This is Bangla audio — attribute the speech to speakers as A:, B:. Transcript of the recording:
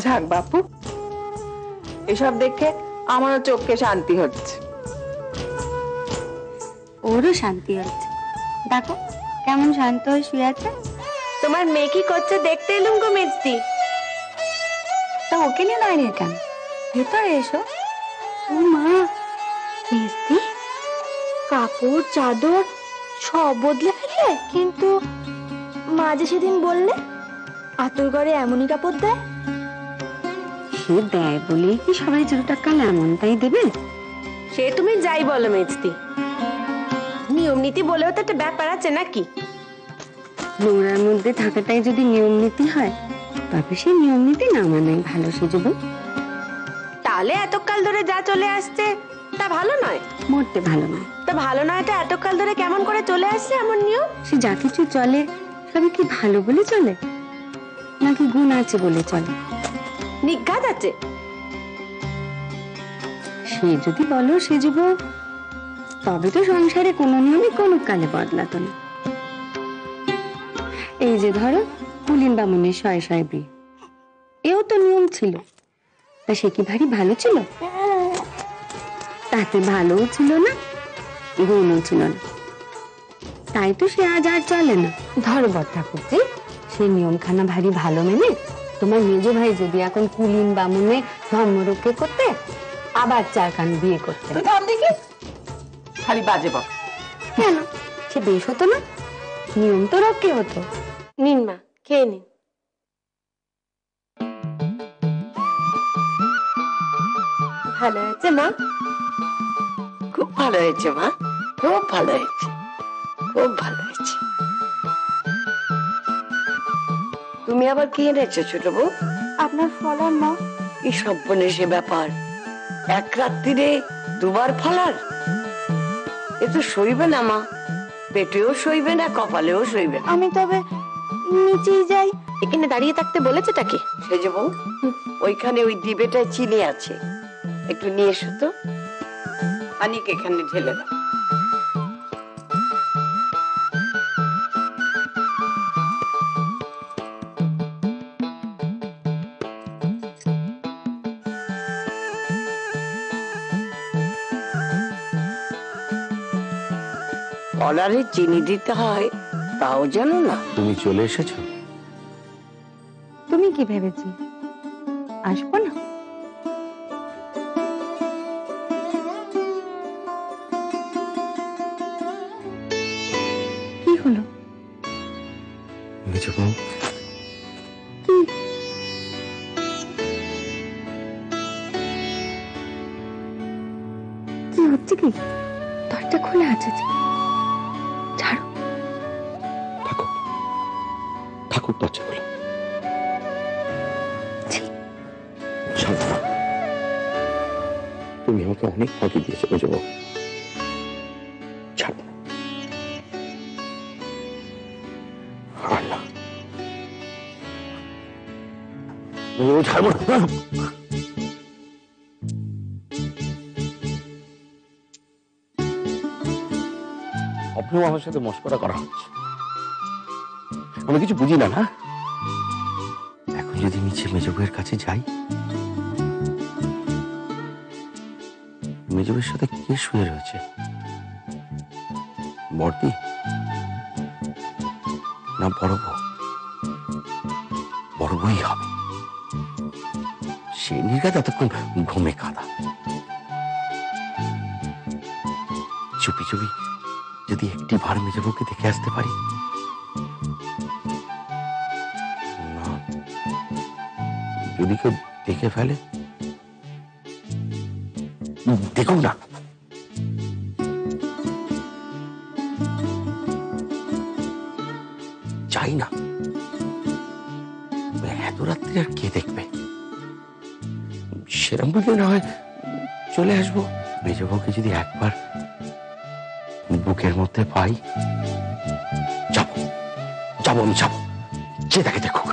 A: যাক বাপু, এসব দেখে আমারও চোখকে শান্তি হচ্ছে।
B: ওরও শান্তি হচ্ছে, দেখো কেমন শান্ত হয়ে শুয়ে আছে।
C: তোমার মেয়ে কি করছে দেখতে এলুম গো মেজদি।
B: তা ওকে নিয়ে দাঁড়িয়ে কেন, ভেতরে এসো।
C: ও মা, মেজদি কাপড় চাদর সব বদলে ফেললে? কিন্তু মা যে সেদিন বললে আতুর ঘরে এমনই কাপড় দেয়।
B: সে দেয় বলেই কি সবাই যতটা কাল এমনটাই দেবে?
C: সে তুমি যাই বলো মেজদি, নিয়ম নীতি বলেও তো একটা ব্যাপার আছে নাকি?
B: নোংরার মধ্যে থাকাটাই যদি নিয়ম নীতি হয়, তবে সেই নিয়ম নীতি না মানাই ভালো। সেজব
C: তাহলে এতকাল ধরে যা চলে আসছে তা ভালো নয়?
B: মরতে ভালো নয়।
C: তা ভালো নয়টা এতকাল ধরে কেমন করে চলে আসছে এমন নিয়ম?
B: সে যা কিছু চলে সবই কি ভালো বলে চলে, নাকি গুণ আছে বলে চলে?
C: নিঘাত আছে।
B: সে যদি বলো সেজব, তবে তো সংসারে কোনো নিয়মই কোনো কালে বদলাতো না। এই যে ধরো কুলীন বামুনের শয়ে শয়ে বিয়ে, এও তো নিয়ম ছিল। তা সে কি ভারী ভালো ছিল? তাতে ভালোও ছিল না, গুণও ছিল না। তাই তো সে আজ আর চলে না। ধরো বড় ঠাকুরজি, সে নিয়মখানা ভারী ভালো মেনে তোমার মেজ ভাই যদি এখন কুলীন বামুনে ধর্মরক্ষে করতে, আবার চারখান বিয়ে করতে।
A: থাম দেখি, খালি বাজে বক।
B: কেন, সে বেশ হতো না? নিয়ম তো রক্ষে হতো।
C: নিন মা, খেয়ে নিন। ভালো হয়েছে মা?
D: খুব ভালো হয়েছে মা, খুব ভালো হয়েছে, খুব ভালো হয়েছে। তুমি আবার কি এনেছো ছোট বউ?
C: আপনার ফলার মা।
D: কি সব্বনেশে ব্যাপার, এক রাত্রিরে দুবার ফলার! এ তো সইবে না মা, পেটেও সইবে না, কপালেও সইবে না।
C: আমি তবে নিচেই যাই। এখানে দাঁড়িয়ে থাকতে বলেছেটা কি?
D: সে যে বউ, ওইখানে ওই ডিবেটায় চিনি আছে, একটু নিয়ে এসো তো। পানিক এখানে ঢেলে দাও। কলারে চিনি দিতে হয় তাও জানো না?
E: তুমি চলে এসেছো?
B: তুমি কি ভেবেছি আসবো না? কি হলো?
E: মেজো বউ,
B: কি হচ্ছে কি? দরজা খোলা আছে যে, ছাড়ো।
E: থাকো থাকুক দরজা খোলা। ছাড়ো না। তুমি আমাকে অনেক ফাঁকি দিয়েছো মেজো বউ, ছাড়ো না। আর না, মেজো বউ ছাড়বো না। আপনিও আমার সাথে মশকরা করা হচ্ছে, আমি কিছু বুঝি না। না, এখন যদি নিচে মেজো বউয়ের কাছে যাই, মেজো বউয়ের সাথে কে শুয়ে রয়েছে? বড়দি না বড় বউ? বড় বউই হবে। সে নির্ঘাত এতক্ষণ ঘুমে কাঁদা। চুপি চুপি যদি একটি বার মেজো বউকে দেখে আসতে পারি। না, যদি কেউ দেখে ফেলে, দেখুক না। চাই না, এত রাত্রি আর কে দেখবে? সেরম বুঝলে না হয় চলে আসবো। মেজো বউকে যদি একবার বুকের মধ্যে পাই, যাবো যাবো, আমি যাবো, যে তাকে দেখুক।